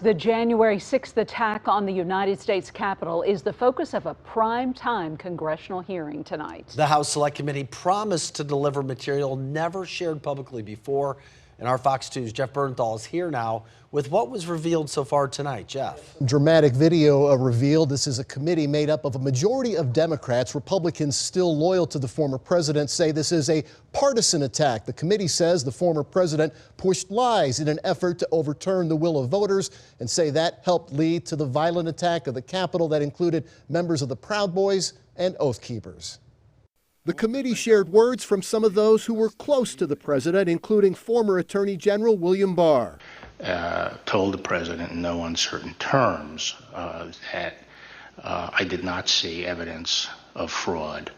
The January 6th attack on the United States Capitol is the focus of a prime-time congressional hearing tonight. The House Select Committee promised to deliver material never shared publicly before. And our Fox 2's Jeff Bernthal is here now with what was revealed so far tonight. Jeff. Dramatic video revealed. This is a committee made up of a majority of Democrats. Republicans still loyal to the former president say this is a partisan attack. The committee says the former president pushed lies in an effort to overturn the will of voters and say that helped lead to the violent attack of the Capitol that included members of the Proud Boys and Oath Keepers. The committee shared words from some of those who were close to the president, including former Attorney General William Barr. Told the president in no uncertain terms that I did not see evidence of fraud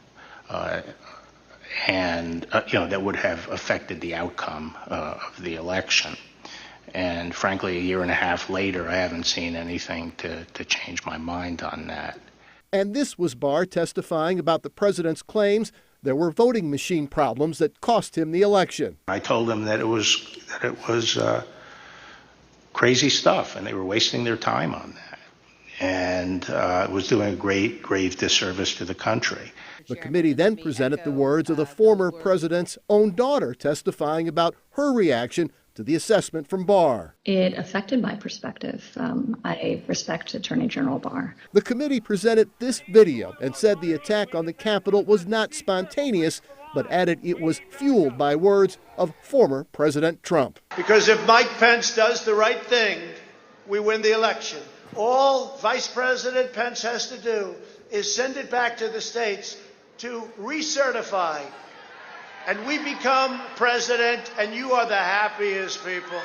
and that would have affected the outcome of the election. And frankly, a year and a half later, I haven't seen anything to change my mind on that. And this was Barr testifying about the president's claims there were voting machine problems that cost him the election. I told him that it was crazy stuff, and they were wasting their time on that, and it was doing a grave disservice to the country. The committee then presented the words of the former president's own daughter testifying about her reaction to the assessment from Barr. It affected my perspective. I respect Attorney General Barr. The committee presented this video and said the attack on the Capitol was not spontaneous, but added it was fueled by words of former President Trump. Because if Mike Pence does the right thing, we win the election. All Vice President Pence has to do is send it back to the states to recertify. And we become president, and you are the happiest people.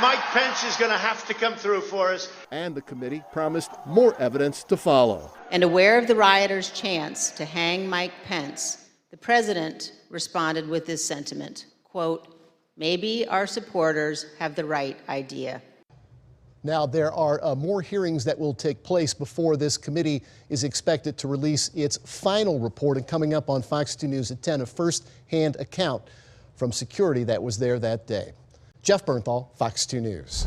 Mike Pence is going to have to come through for us. And the committee promised more evidence to follow. And aware of the rioters' chance to hang Mike Pence, the president responded with this sentiment, quote, "Maybe our supporters have the right idea." Now, there are more hearings that will take place before this committee is expected to release its final report. And coming up on Fox 2 News at 10, a first-hand account from security that was there that day. Jeff Bernthal, Fox 2 News.